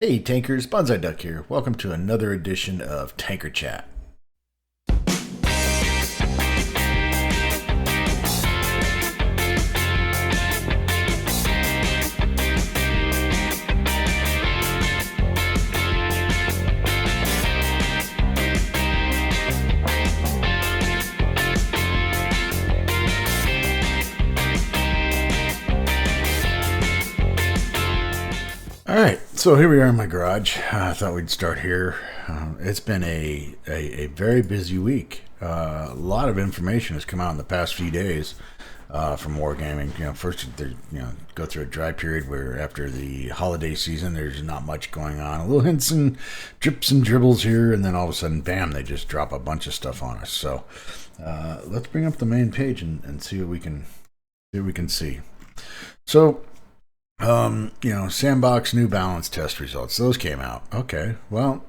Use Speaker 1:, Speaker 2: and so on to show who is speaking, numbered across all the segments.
Speaker 1: Hey tankers, Bonsai Duck here. Welcome to another edition of Tanker Chat. Alright, so here we are in my garage. I thought we'd start here. It's been a very busy week. A lot of information has come out in the past few days from Wargaming. First, go through a dry period where after the holiday season, there's not much going on. A little hints and drips and dribbles here, and then all of a sudden, bam, they just drop a bunch of stuff on us. So let's bring up the main page and see what we can see. So, Sandbox New Balance test results. Those came out. Okay. Well,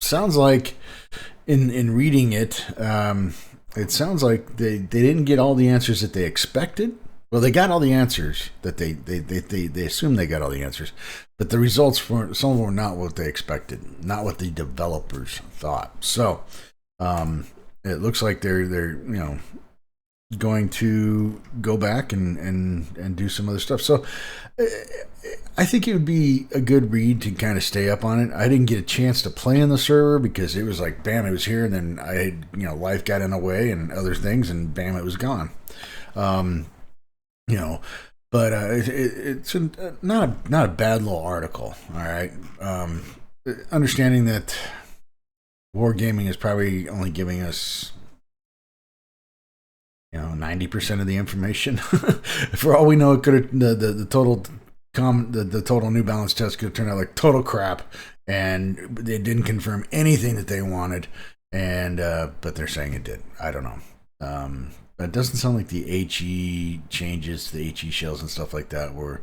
Speaker 1: sounds like in reading it, it sounds like they didn't get all the answers that they expected. Well, they got all the answers that they assumed they got all the answers, but the results were, some of them were not what they expected, not what the developers thought. So, it looks like they're going to go back and do some other stuff. So I think it would be a good read to kind of stay up on it. I didn't get a chance to play in the server because it was like, bam, it was here. And then I had, life got in the way and other things and bam, it was gone. But it's not a bad little article. All right. Understanding that Wargaming is probably only giving us 90% of the information. For all we know, it could have the total New Balance test could have turned out like total crap, and they didn't confirm anything that they wanted. And but they're saying it did. I don't know. But it doesn't sound like the HE changes, the HE shells and stuff like that were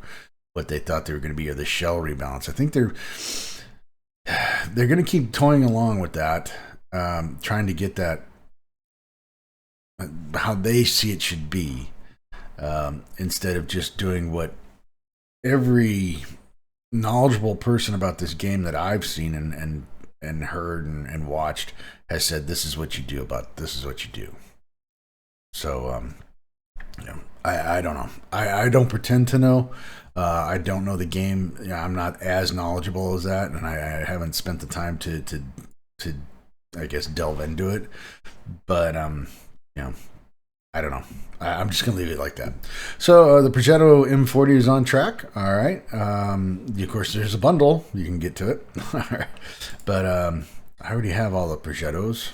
Speaker 1: what they thought they were going to be, or the shell rebalance. I think they're going to keep toying along with that, trying to get that how they see it should be, instead of just doing what every knowledgeable person about this game that I've seen and heard and watched has said, this is what you do this is what you do. So I don't know. I don't pretend to know. I don't know the game. I'm not as knowledgeable as that, and I haven't spent the time to I guess delve into it. But I don't know. I'm just going to leave it like that. So the Progetto M40 is on track. All right. Of course, there's a bundle. You can get to it. All right. But I already have all the Progettos.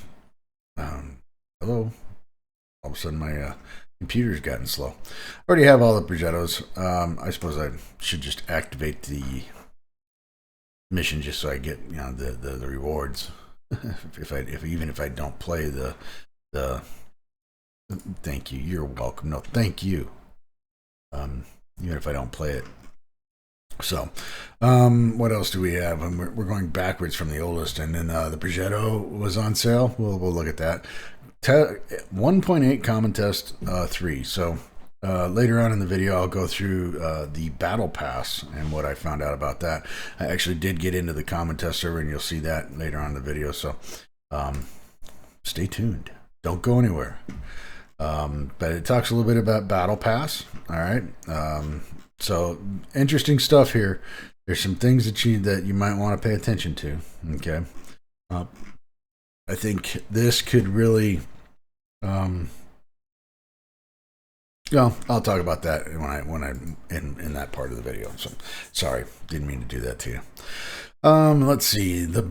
Speaker 1: Hello. All of a sudden, my computer's gotten slow. I already have all the Progettos. I suppose I should just activate the mission just so I get the rewards. Even if I don't play the thank you. You're welcome. No, thank you. Even if I don't play it. So, what else do we have? We're going backwards from the oldest, and then the Progetto was on sale. We'll look at that. 1.8 Common Test 3. So later on in the video, I'll go through the Battle Pass and what I found out about that. I actually did get into the Common Test server, and you'll see that later on in the video. So stay tuned. Don't go anywhere. But it talks a little bit about Battle Pass. All right. So interesting stuff here. There's some things that you might want to pay attention to. Okay. I think this could really, I'll talk about that when I'm in that part of the video. So sorry, didn't mean to do that to you. Let's see, the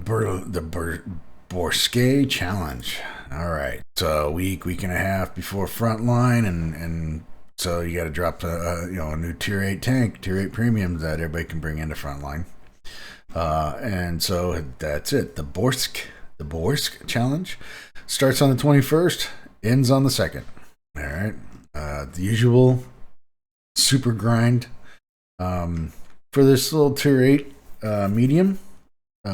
Speaker 1: Borsque Challenge. All right, so a week and a half before Frontline, and so you got to drop a new Tier 8 tank, Tier 8 premium that everybody can bring into Frontline. And so that's it. The Borsk Challenge starts on the 21st, ends on the 2nd. All right, the usual super grind for this little Tier 8 medium.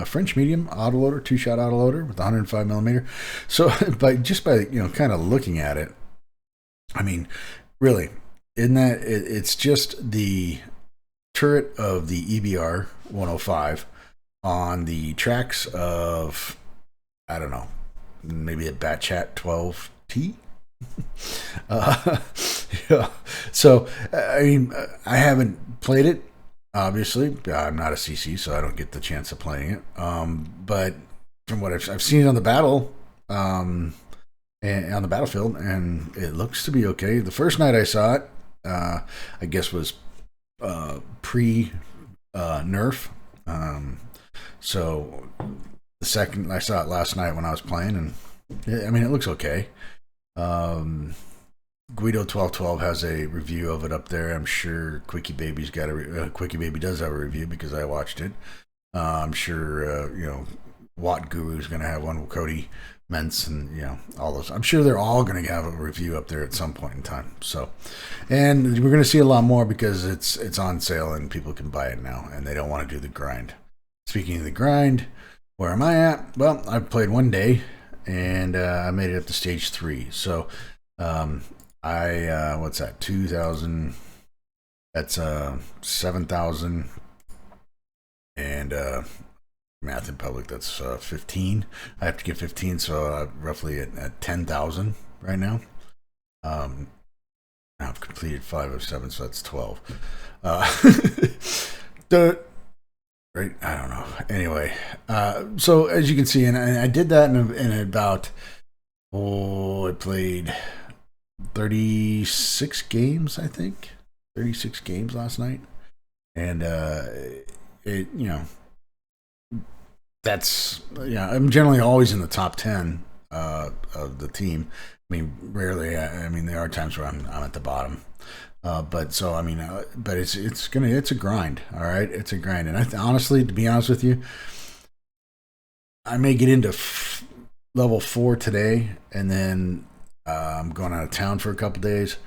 Speaker 1: French medium autoloader, 2-shot autoloader with 105 millimeter. So by kind of looking at it, I mean, really, isn't that it's just the turret of the EBR 105 on the tracks of, I don't know, maybe a Batchat 12T. Yeah. So, I mean, I haven't played it. Obviously, I'm not a CC, so I don't get the chance of playing it. But from what I've seen on the battle, and on the battlefield, and it looks to be okay. The first night I saw it, I guess was pre nerf. So the second I saw it last night when I was playing, and I mean it looks okay. Guido 1212 has a review of it up there. I'm sure Quickie Baby's got Quickie Baby does have a review because I watched it. I'm sure Watt Guru's going to have one with Cody Mentz and all those. I'm sure they're all going to have a review up there at some point in time. So, and we're going to see a lot more because it's on sale and people can buy it now and they don't want to do the grind. Speaking of the grind, where am I at? Well, I've played one day and I made it up to stage 3. So, what's that? 2,000. That's 7,000 and math in public, that's 15. I have to get 15, so roughly at 10,000 right now. I've completed 5 of 7, so that's 12. Right? I don't know. Anyway, so as you can see, and I did that in about, I played 36 games, I think. 36 games last night. And that's I'm generally always in the top 10 of the team. I mean, rarely. I mean, there are times where I'm at the bottom. But it's a grind. All right, it's a grind. And honestly, to be honest with you, I may get into level 4 today, and then I'm going out of town for a couple days,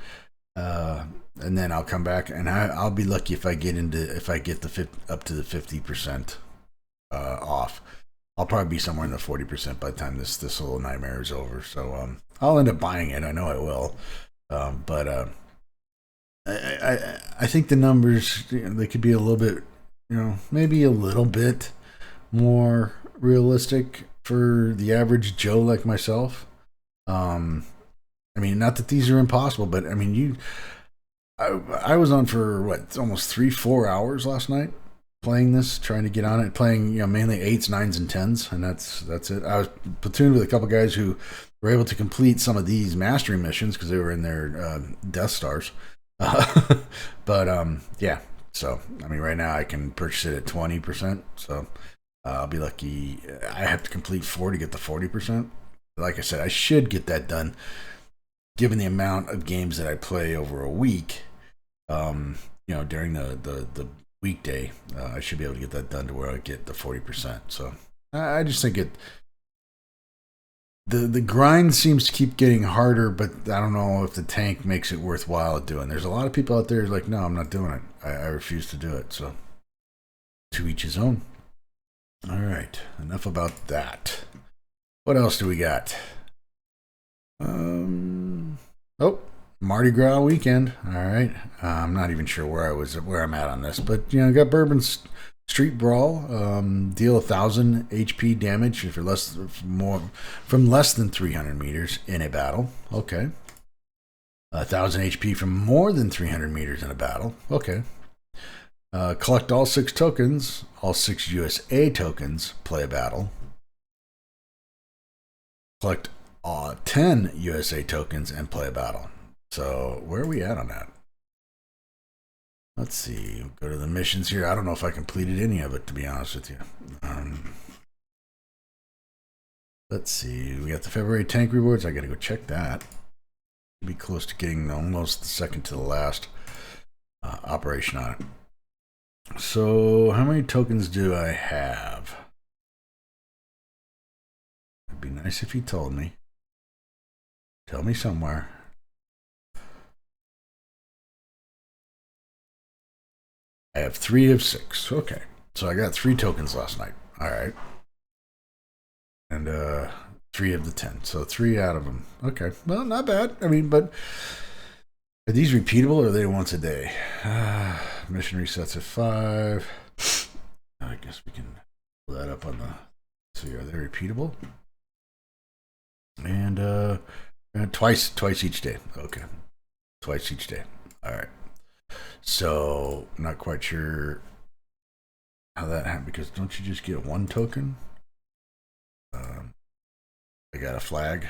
Speaker 1: and then I'll come back, and I'll be lucky if I get up to the 50%. Off. I'll probably be somewhere in the 40% by the time this little nightmare is over. So I'll end up buying it. I know I will. But I think the numbers, they could be a little bit, maybe a little bit more realistic for the average Joe like myself. I mean, not that these are impossible, but I mean, I was on for almost 3-4 hours last night. Playing this, trying to get on it, playing mainly 8s, 9s, and 10s, and that's it. I was platooned with a couple guys who were able to complete some of these mastery missions because they were in their Death Stars. But yeah, so I mean, right now I can purchase it at 20%. So I'll be lucky. I have to complete 4 to get the 40%. Like I said, I should get that done, given the amount of games that I play over a week. During the weekday, I should be able to get that done to where I get the 40%. So I just think the grind seems to keep getting harder, but I don't know if the tank makes it worthwhile doing. There's a lot of people out there who's like, no, I'm not doing it. I refuse to do it. So to each his own. All right, enough about that. What else do we got? Mardi Gras weekend. All right. I'm not even sure where I'm at on this, but I got Bourbon Street Brawl. Deal 1,000 HP damage if you're from less than 300 meters in a battle. Okay. 1,000 HP from more than 300 meters in a battle. Okay. Collect all 6 tokens, all 6 USA tokens. Play a battle. Collect 10 USA tokens and play a battle. So where are we at on that? Let's see. Go to the missions here. I don't know if I completed any of it, to be honest with you. Let's see. We got the February tank rewards. I got to go check that. Be close to getting almost the second to the last operation on it. So how many tokens do I have? It'd be nice if you told me. Tell me somewhere. I have 3 of 6. Okay. So I got 3 tokens last night. All right. And 3 of the 10. So 3 out of them. Okay. Well, not bad. I mean, but Are these repeatable or are they once a day? Mission resets at 5. I guess we can pull that up on the. See, are they repeatable? And twice each day. Okay, twice each day. All right. So not quite sure how that happened because don't you just get one token? I got a flag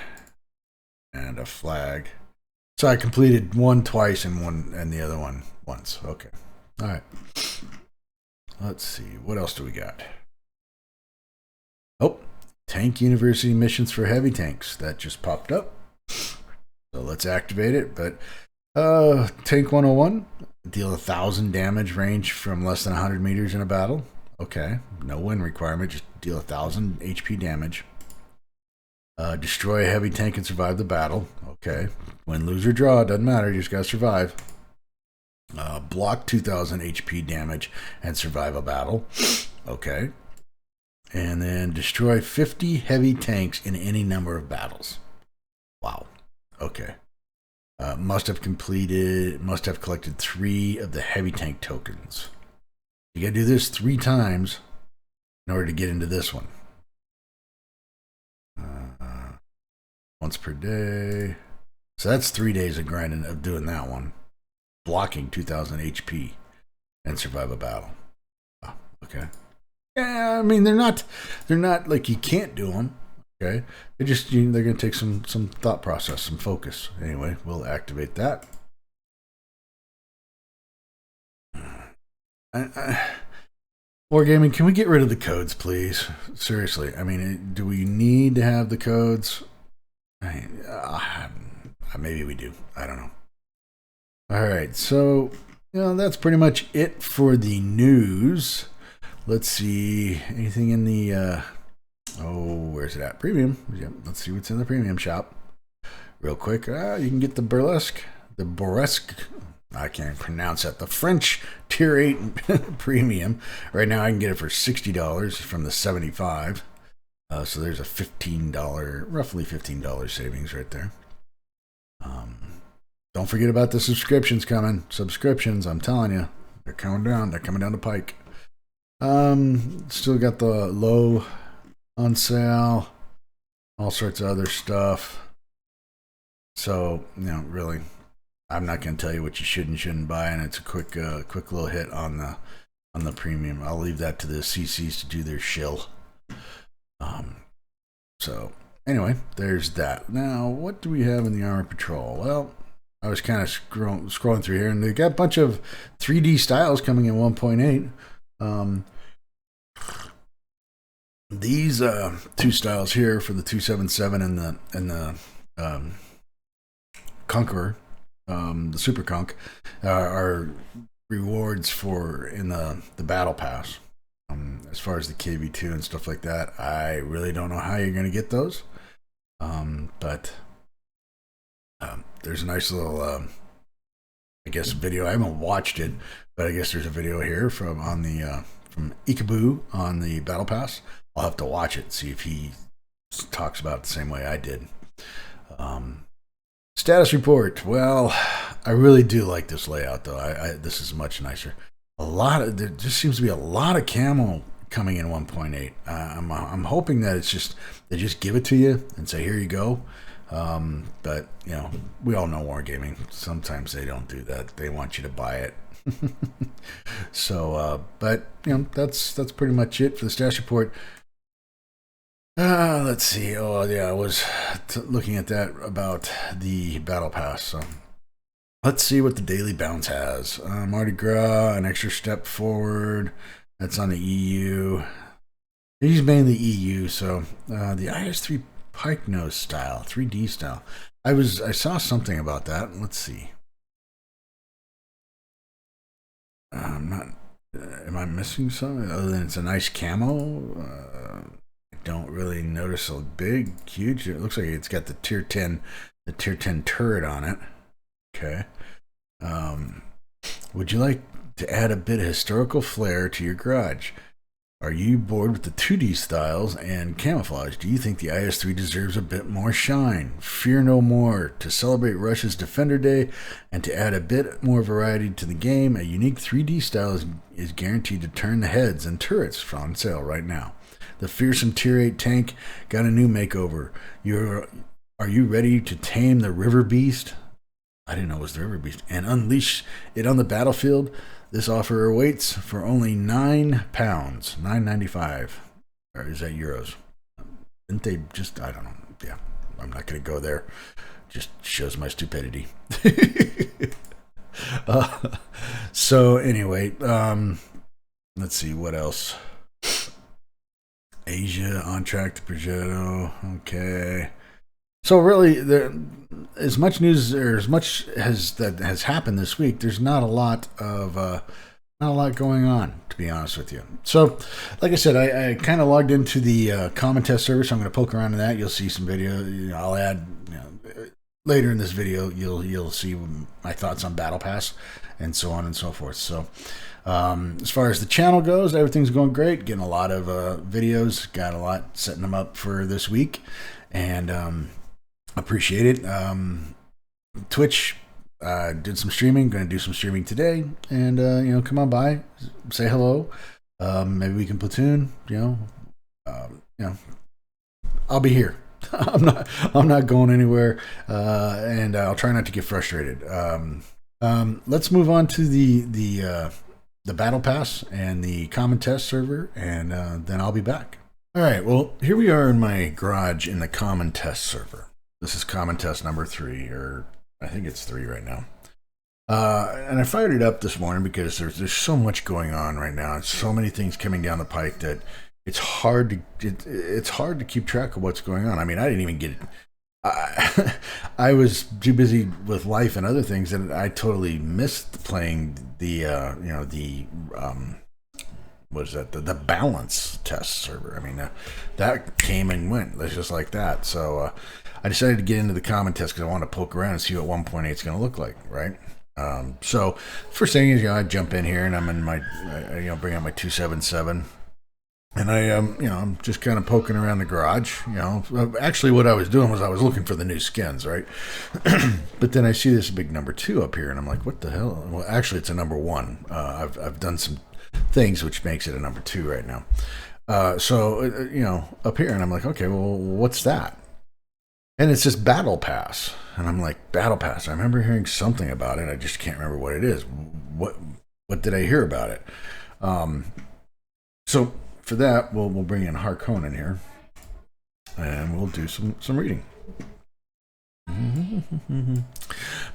Speaker 1: and a flag. So I completed one twice and the other one once. Okay. All right. Let's see. What else do we got? Oh, Tank University missions for heavy tanks. That just popped up. So let's activate it. But Tank 101, deal 1,000 damage range from less than 100 meters in a battle. Okay. No win requirement. Just deal 1,000 HP damage. Destroy a heavy tank and survive the battle. Okay. Win, lose, or draw. Doesn't matter. You just gotta survive. Block 2,000 HP damage and survive a battle. Okay. And then destroy 50 heavy tanks in any number of battles. Wow. Okay. Must have collected 3 of the heavy tank tokens. You gotta do this 3 times in order to get into this one. Once per day. So that's 3 days of grinding of doing that one. Blocking 2,000 HP and survive a battle. Oh, okay. Yeah, I mean they're not like you can't do them. Okay, they're going to take some thought process, some focus. Anyway, we'll activate that. Wargaming, can we get rid of the codes, please? Seriously, I mean, do we need to have the codes? Maybe we do. I don't know. All right, so that's pretty much it for the news. Let's see anything in the where's it at? Premium. Yep. Let's see what's in the premium shop real quick. You can get the Burlesque. I can't pronounce that. The French Tier 8 Premium. Right now I can get it for $60 from the $75. So there's a roughly $15 savings right there. Don't forget about the subscriptions coming. Subscriptions, I'm telling you, they're coming down. They're coming down the pike. Still got the low on sale, all sorts of other stuff. So, really, I'm not going to tell you what you should and shouldn't buy, and it's a quick little hit on the premium. I'll leave that to the CCs to do their shill. So anyway, there's that. Now, what do we have in the Armor Patrol? Well, I was kind of scrolling through here, and they got a bunch of 3D styles coming in 1.8. These 2 styles here for the 277 and the Conqueror, the Super Conk, are rewards for in the Battle Pass. As far as the KV2 and stuff like that, I really don't know how you're going to get those. But there's a nice little, I guess, video. I haven't watched it, but I guess there's a video here from Ikeboo on the Battle Pass. I'll have to watch it, see if he talks about it the same way I did. Status report. Well, I really do like this layout, though. This is much nicer. There just seems to be a lot of camo coming in 1.8. I'm hoping that they just give it to you and say, here you go. But we all know Wargaming. Sometimes they don't do that. They want you to buy it. So, but that's pretty much it for the status report. Let's see. Oh yeah, I was looking at that about the Battle Pass. So let's see what the Daily Bounce has. Mardi Gras, an extra step forward. That's on the EU. He's mainly EU. So the IS-3 Pike Nose style, 3D style. I saw something about that. Let's see. Am I missing something other than it's a nice camo? I don't really notice a big, huge. It looks like it's got the tier 10 turret on it. Okay. Would you like to add a bit of historical flair to your garage? Are you bored with the 2D styles and camouflage? Do you think the IS-3 deserves a bit more shine? Fear no more. To celebrate Russia's Defender Day and to add a bit more variety to the game, a unique 3D style is guaranteed to turn the heads and turrets on sale right now. The fearsome Tier 8 tank got a new makeover. Are you ready to tame the River Beast? I didn't know it was the River Beast. And unleash it on the battlefield? This offer awaits for only £9, $9.95. Or is that euros? Didn't they just, I don't know. Yeah, I'm not going to go there. Just shows my stupidity. So anyway, let's see what else. Asia on track to Progetto. Okay. So really, as much news or as much that has happened this week, there's not a lot going on, to be honest with you. So, like I said, I kind of logged into the common test server, so I'm going to poke around in that. You'll see some video. I'll add later in this video. You'll see my thoughts on Battle Pass and so on and so forth. So, as far as the channel goes, everything's going great. Getting a lot of videos. Got a lot setting them up for this week, and appreciate it. Twitch did some streaming. Going to do some streaming today, and come on by, say hello. Maybe we can platoon. I'll be here. I'm not going anywhere, and I'll try not to get frustrated. Let's move on to the Battle Pass and the common test server, and then I'll be back. All right. Well, here we are in my garage in the common test server. This is common test number 3, or I think it's 3 right now. And I fired it up this morning because there's so much going on right now, and so many things coming down the pike that it's hard to keep track of what's going on. I mean, I didn't even get it. I was too busy with life and other things that I totally missed playing the what is that? The balance test server. I mean, that came and went. It's just like that. So I decided to get into the common test because I want to poke around and see what 1.8 is going to look like, right? So first thing is, I jump in here and I'm in my, bring out my 277. And I'm just kind of poking around the garage. Actually what I was doing was I was looking for the new skins, right? But then I see this big number 2 up here and I'm like, what the hell? Well, actually it's a number 1. I've done some things which makes it a number 2 right now. So up here and I'm like, okay, well, what's that? And it's this Battle Pass. And I'm like, Battle Pass. I remember hearing something about it. I just can't remember what it is. What did I hear about it? So for that, we'll bring in Harkonnen here. And we'll do some reading.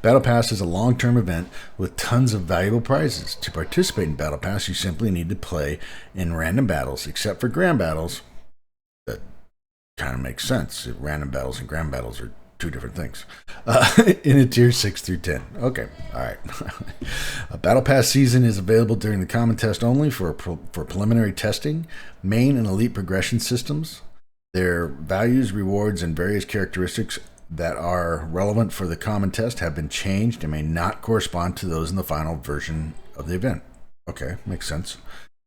Speaker 1: Battle Pass is a long-term event with tons of valuable prizes. To participate in Battle Pass, you simply need to play in random battles, except for grand battles. That kind of makes sense. Random battles and grand battles are 2 different things. In a tier 6 through 10. Okay, all right. A Battle Pass season is available during the common test only for preliminary testing, main and elite progression systems. Their values, rewards, and various characteristics that are relevant for the common test have been changed and may not correspond to those in the final version of the event. Okay, makes sense.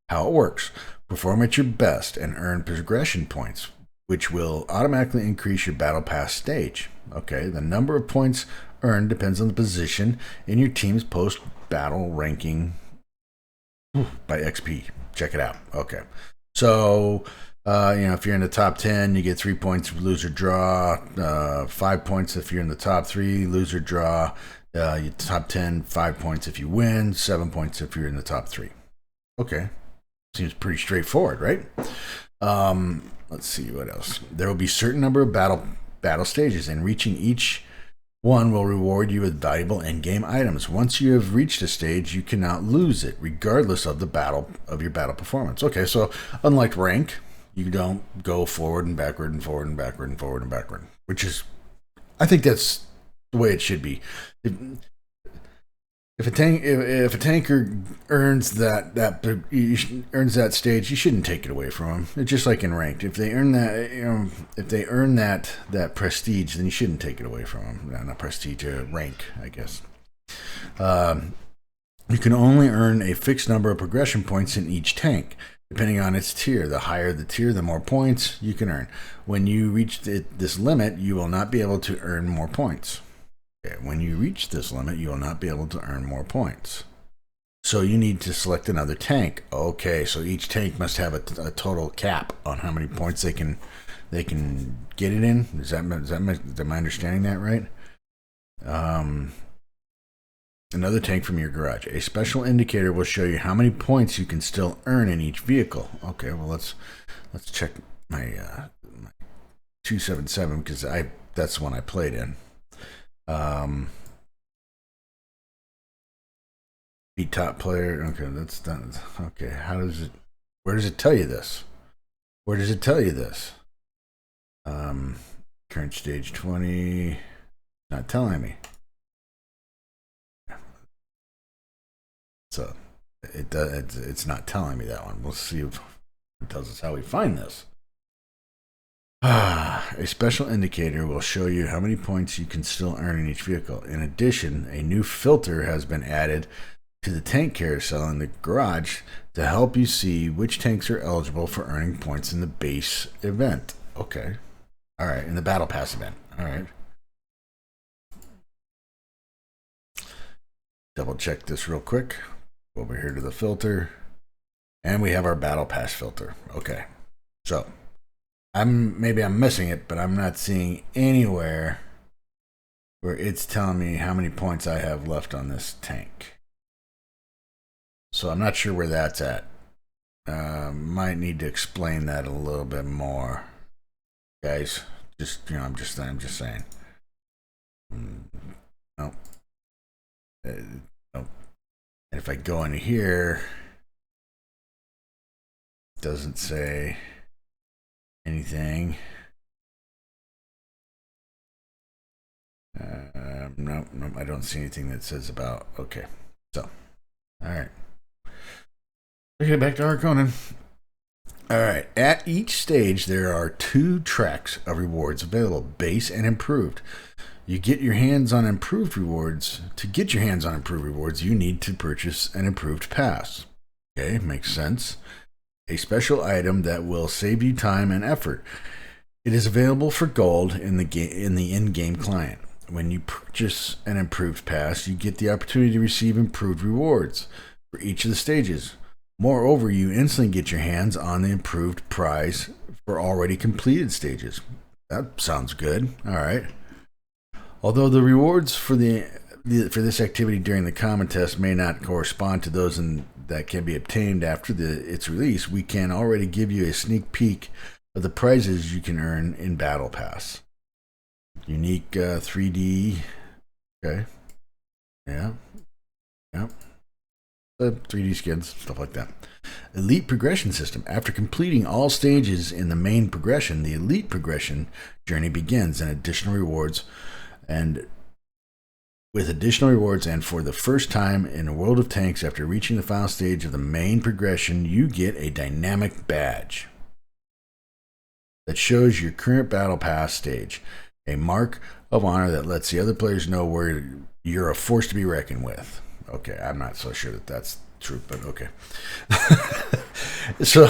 Speaker 1: How it works. Perform at your best and earn progression points, which will automatically increase your Battle Pass stage. Okay, the number of points earned depends on the position in your team's post-battle ranking by XP. Check it out. Okay, so if you're in the top 10, you get 3 points, lose or draw. 5 points if you're in the top 3, lose or draw. You top 10, 5 points if you win, 7 points if you're in the top 3. Okay, seems pretty straightforward, right? Let's see what else. There will be a certain number of battle stages, and reaching each one will reward you with valuable endgame items. Once you have reached a stage, you cannot lose it, regardless of your battle performance. Okay, so unlike rank, you don't go forward and backward and forward and backward and forward and backward, which is, I think that's the way it should be. If a tanker earns that stage, you shouldn't take it away from them. It's just like in ranked. If they earn that prestige, then you shouldn't take it away from them. No, not prestige, rank, I guess. You can only earn a fixed number of progression points in each tank. depending on its tier. The higher the tier, the more points you can earn. When you reach this limit, you will not be able to earn more points. Okay, when you reach this limit, you will not be able to earn more points. So you need to select another tank. Okay, so each tank must have a total cap on how many points they can get it in. Am I understanding that right? Another tank from your garage. A special indicator will show you how many points you can still earn in each vehicle. Okay, well let's check my 277 because that's the one I played in. Be top player. Okay, that's done. Okay, where does it tell you this? Where does it tell you this? Current stage 20. Not telling me. So it's not telling me that one. We'll see if it tells us how we find this. A special indicator will show you how many points you can still earn in each vehicle. In addition, a new filter has been added to the tank carousel in the garage to help you see which tanks are eligible for earning points in the base event. Okay. All right, in the battle pass event. All right. Double check this real quick. Over here to the filter. And we have our battle pass filter. Okay. So, maybe I'm missing it, but I'm not seeing anywhere where it's telling me how many points I have left on this tank. So I'm not sure where that's at. Might need to explain that a little bit more, guys. I'm just saying. No. No. If I go into here, it doesn't say anything. No, I don't see anything that says about. Okay, so all right. Okay, back to Harkonnen. All right. At each stage, there are 2 tracks of rewards available: base and improved. You get your hands on improved rewards. To get your hands on improved rewards, you need to purchase an improved pass. Okay, makes sense. A special item that will save you time and effort. It is available for gold in the in-game client. When you purchase an improved pass, you get the opportunity to receive improved rewards for each of the stages. Moreover, you instantly get your hands on the improved prize for already completed stages. That sounds good. All right. Although the rewards for this activity during the common test may not correspond to those that can be obtained after its release, we can already give you a sneak peek of the prizes you can earn in Battle Pass. Unique 3D. Okay. Yeah. 3D skins, stuff like that. Elite progression system. After completing all stages in the main progression, the elite progression journey begins, and additional rewards and for the first time in a World of Tanks, after reaching the final stage of the main progression, you get a dynamic badge that shows your current battle pass stage, a mark of honor that lets the other players know where you're a force to be reckoned with. Okay, I'm not so sure that that's true, but okay. So,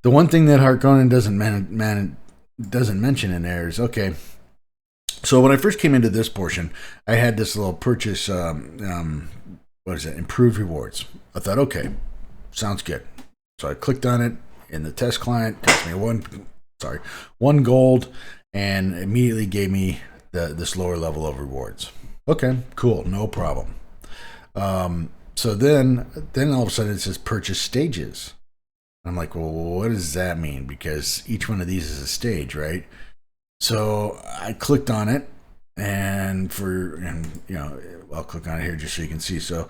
Speaker 1: the one thing that Harkonnen doesn't mention in there is, okay, so when I first came into this portion, I had this little purchase, improved rewards. I thought, okay, sounds good. So I clicked on it in the test client, cost me one gold, and immediately gave me this lower level of rewards. Okay, cool, no problem. So then all of a sudden it says purchase stages. I'm like, well, what does that mean? Because each one of these is a stage, right? So I clicked on it, and I'll click on it here just so you can see. So,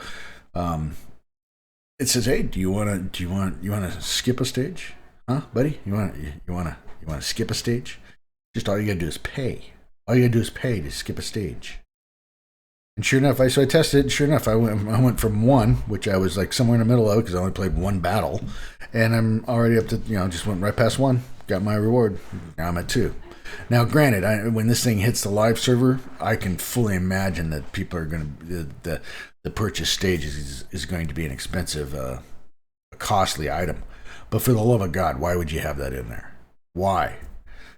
Speaker 1: it says, hey, do you want to skip a stage? Huh, buddy? You want to skip a stage? Just all you gotta do is pay. All you gotta do is pay to skip a stage. And sure enough, I tested it, and sure enough, I went from 1, which I was like somewhere in the middle of because I only played 1 battle, and I'm already up to, just went right past 1, got my reward. Now I'm at 2. Now, granted, when this thing hits the live server, I can fully imagine that people are going to, the purchase stage is going to be an expensive, costly item. But for the love of God, why would you have that in there? Why?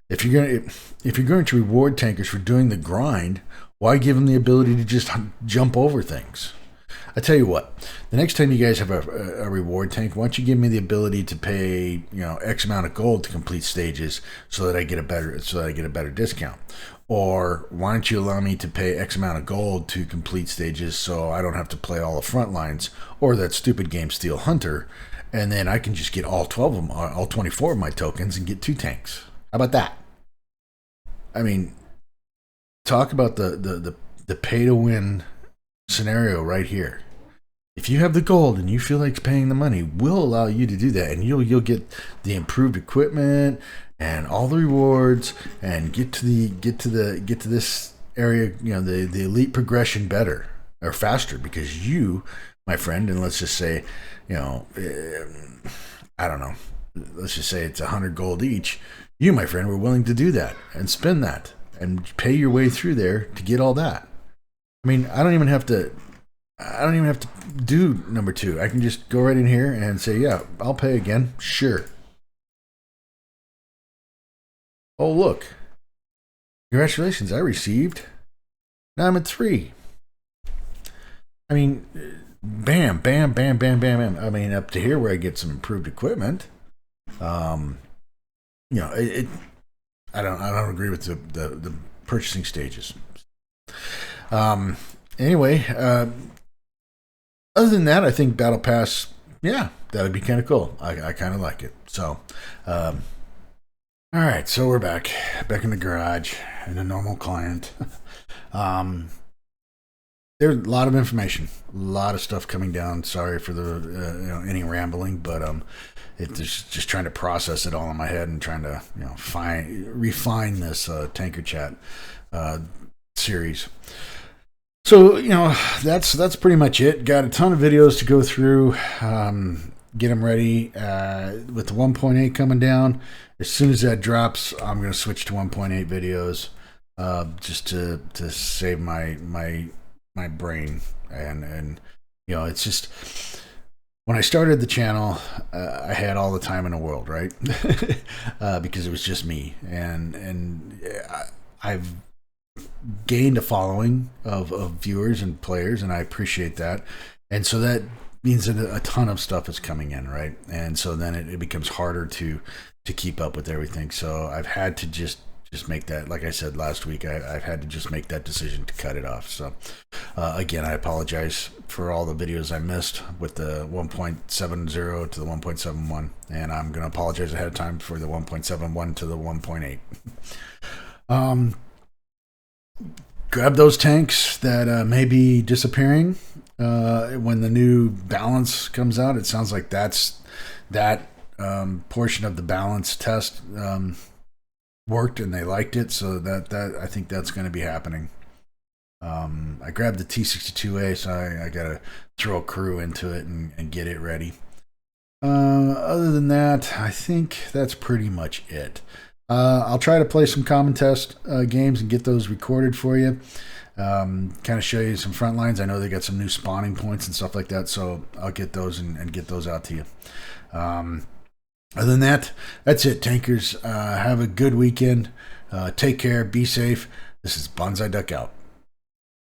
Speaker 1: If you're going to reward tankers for doing the grind, why give them the ability to just jump over things? I tell you what, the next time you guys have a reward tank, why don't you give me the ability to pay, X amount of gold to complete stages so that I get a better discount? Or why don't you allow me to pay X amount of gold to complete stages so I don't have to play all the front lines or that stupid game Steel Hunter, and then I can just get all 12 of them, all 24 of my tokens and get 2 tanks. How about that? I mean, talk about the pay to win scenario right here. If you have the gold and you feel like paying the money, we'll allow you to do that, and you'll get the improved equipment and all the rewards, and get to this area, the elite progression better or faster, because you, my friend, and let's just say, I don't know, let's just say it's 100 gold each. You, my friend, were willing to do that and spend that and pay your way through there to get all that. I mean, I don't even have to do number 2. I can just go right in here and say, yeah, I'll pay again. Sure. Oh, look. Congratulations, I received. Now I'm at 3. I mean, bam, bam, bam, bam, bam, bam. I mean, up to here where I get some improved equipment. I don't agree with the purchasing stages. Anyway, other than that, I think Battle Pass, yeah, that would be kind of cool. I kind of like it. So, all right, so we're back in the garage in a normal client. There's a lot of information, a lot of stuff coming down. Sorry for the any rambling, but it's just trying to process it all in my head and trying to refine this Tanker Chat series. So that's pretty much it. Got a ton of videos to go through. Get them ready with the 1.8 coming down. As soon as that drops, I'm going to switch to 1.8 videos, just to save my brain. And it's just, when I started the channel, I had all the time in the world, right? Because it was just me, and I've gained a following of viewers and players, and I appreciate that. And so that means that a ton of stuff is coming in, right? And so then it becomes harder to keep up with everything. So I've had to just make that, like I said last week, I've had to just make that decision to cut it off. So again, I apologize for all the videos I missed with the 1.70 to the 1.71, and I'm going to apologize ahead of time for the 1.71 to the 1.8. Grab those tanks that may be disappearing when the new balance comes out. It sounds like that portion of the balance test worked and they liked it, so that I think that's going to be happening. I grabbed the T62A, so I got to throw a crew into it and get it ready. Other than that, I think that's pretty much it. I'll try to play some common test games and get those recorded for you. Kind of show you some front lines. I know they got some new spawning points and stuff like that, so I'll get those and get those out to you. Other than that, that's it, tankers. Have a good weekend. Take care. Be safe. This is Bonsai Duck out.